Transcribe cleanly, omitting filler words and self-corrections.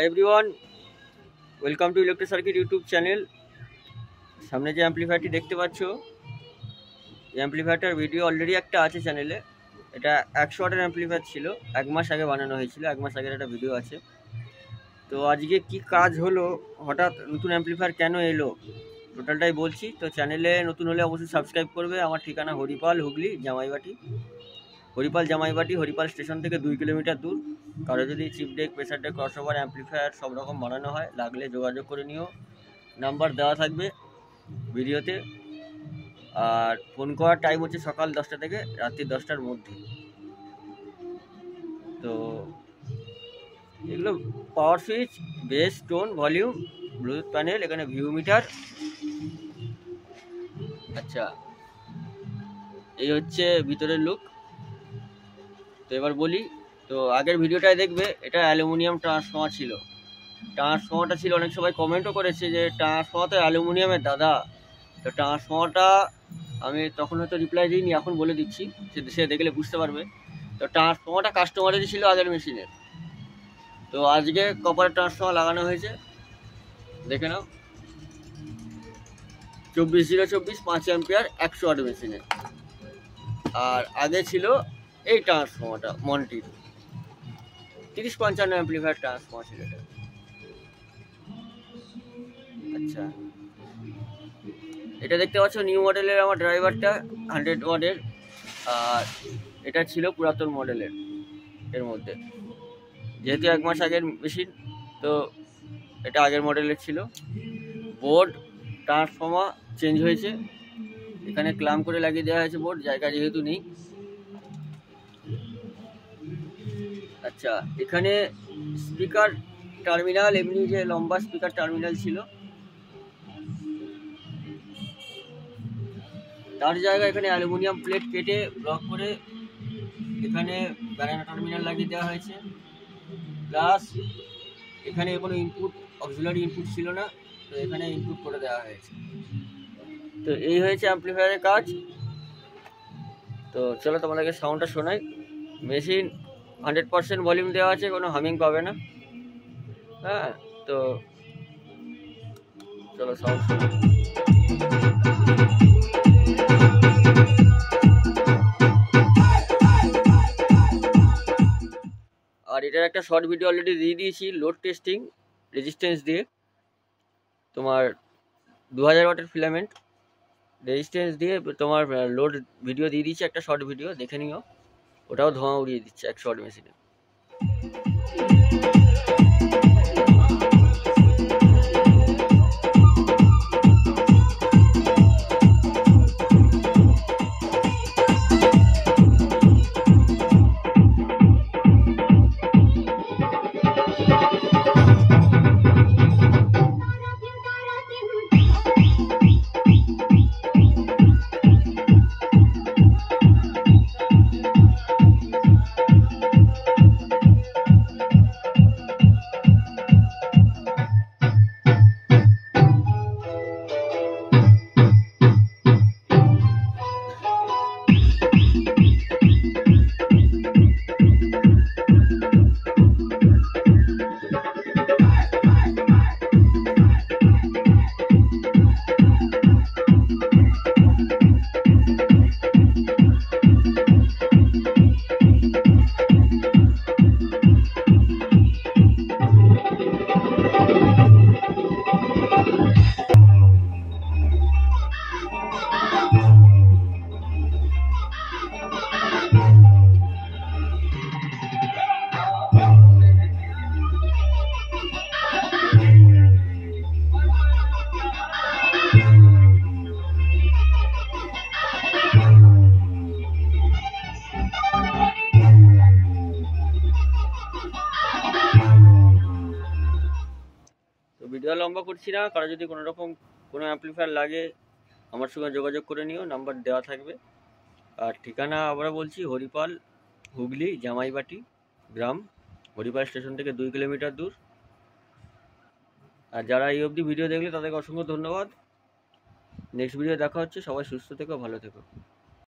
Everyone, welcome to electric circuit YouTube channel. সামনে যে অ্যাম্পলিফায়ারটি দেখতে পাচ্ছ, এই অ্যাম্পলিফায়ারটার ভিডিও অলরেডি একটা আছে চ্যানেলে। এটা 100 ওয়াটের অ্যাম্পলিফায়ার ছিল, 1 মাস আগে বানানো হয়েছিল। 1 মাস আগের একটা ভিডিও আছে। তো আজকে কি কাজ হলো, হঠাৎ নতুন অ্যাম্পলিফায়ার কেন এলো, টোটালটাই বলছি। তো চ্যানেলে নতুন হলে অবশ্যই সাবস্ক্রাইব করবে। আমার ঠিকানা হরিপাল, হুগলি, জামাইবাটি। হরিপাল জামাইবাটি, হরিপাল স্টেশন থেকে 2 কিলোমিটার দূর। কারো যদি chip deck, pressure deck, crossover, amplifier সব রকম বানানো হয়, লাগলে যোগাযোগ করে নিও। নাম্বার দেওয়া থাকবে ভিডিওতে। আর ফোন করার টাইম হচ্ছে সকাল 10টা থেকে রাত্রি 10টার মধ্যে। তো এগুলো পাওয়ার switch, base, tone, volume, Bluetooth panel, এখানে ভিউ মিটার। আচ্ছা, এই হচ্ছে ভিতরের লুক। তো এবার বলি, তো আগের ভিডিওটায় দেখবে এটা অ্যালুমিনিয়াম ট্রান্সফর্মার ছিল। ট্রান্সফর্মারটা ছিল, অনেক সবাই কমেন্টও করেছে যে ট্রান্সফর্মার তো অ্যালুমিনিয়ামের দাদা। তো ট্রান্সফর্মারটা আমি তখন হয়তো রিপ্লাই দিইনি, এখন বলে দিচ্ছি, সে দেখলে বুঝতে পারবে। তো ট্রান্সফর্মারটা কাস্টমারেরই ছিল আগের মেশিনের। তো আজকে কপারের ট্রান্সফর্মার লাগানো হয়েছে, দেখে নাও। 24024 5 অ্যাম্পিয়ার 100 ওয়াট মেশিনে। আর আগে ছিল এই ট্রান্সফর্মারটা মন্টির 3055 অ্যাম্পলিফায়ার ট্রান্সফর্মার ছিল এটা। আচ্ছা, এটা দেখতে পাচ্ছ নিউ মডেলের আমার ড্রাইভারটা 100 ওয়াটের। আর এটা ছিল পুরাতন মডেলের। এর মধ্যে যেহেতু 1 মাস আগের মেশিন, তো এটা আগের মডেলের ছিল। বোর্ড, ট্রান্সফর্মার চেঞ্জ হয়েছে, এখানে ক্লাম করে লাগিয়ে দেওয়া হয়েছে বোর্ড, জায়গা যেহেতু নেই। আচ্ছা, এখানে স্পিকার টার্মিনাল, এমনি যে লম্বা স্পিকার টার্মিনাল ছিল, তার জায়গায় এখানে অ্যালুমিনিয়াম প্লেট কেটে ব্লক করে এখানে ব্যানানা টার্মিনাল লাগিয়ে দেওয়া হয়েছে। প্লাস এখানে কোনো ইনপুট, অক্সিলারি ইনপুট ছিল না, তো এখানে ইনপুট করে দেওয়া হয়েছে। তো এই হয়েছে অ্যাম্পলিফায়ারের কাজ। তো চলো তোমাদেরকে সাউন্ডটা শোনাই। মেশিন 100% ভলিউম দেওয়া আছে, কোনো হামিং পাবে না। হ্যাঁ, তো চলো সাউন্ড শোনাই। আর এটার একটা শর্ট ভিডিও অলরেডি দিয়ে দিয়েছি, লোড টেস্টিং রেজিস্ট্যান্স দিয়ে। তোমার 2000 ওয়াটের ফিলামেন্ট রেজিস্ট্যান্স দিয়ে তোমার লোড ভিডিও দিয়ে দিয়েছি, একটা শর্ট ভিডিও দেখে নিও। ওটাও ধোঁয়া উড়িয়ে দিচ্ছে 100 ওয়াট মেশিনে। ভিডিও লম্বা করছি না, কারো যদি কোনো রকম কোনো অ্যাম্পলিফায়ার লাগে আমার সঙ্গে যোগাযোগ করে নিও, নাম্বার দেওয়া থাকবে। আর ঠিকানা আবার বলছি, হরিপাল, হুগলি, জামাইবাটি গ্রাম। হরিপাল স্টেশন থেকে 2 কিলোমিটার দূর। আর যারা এই অবধি ভিডিও দেখলে তাদেরকে অসংখ্য ধন্যবাদ। নেক্সট ভিডিও দেখা হচ্ছে। সবাই সুস্থ থেকো, ভালো থেকো।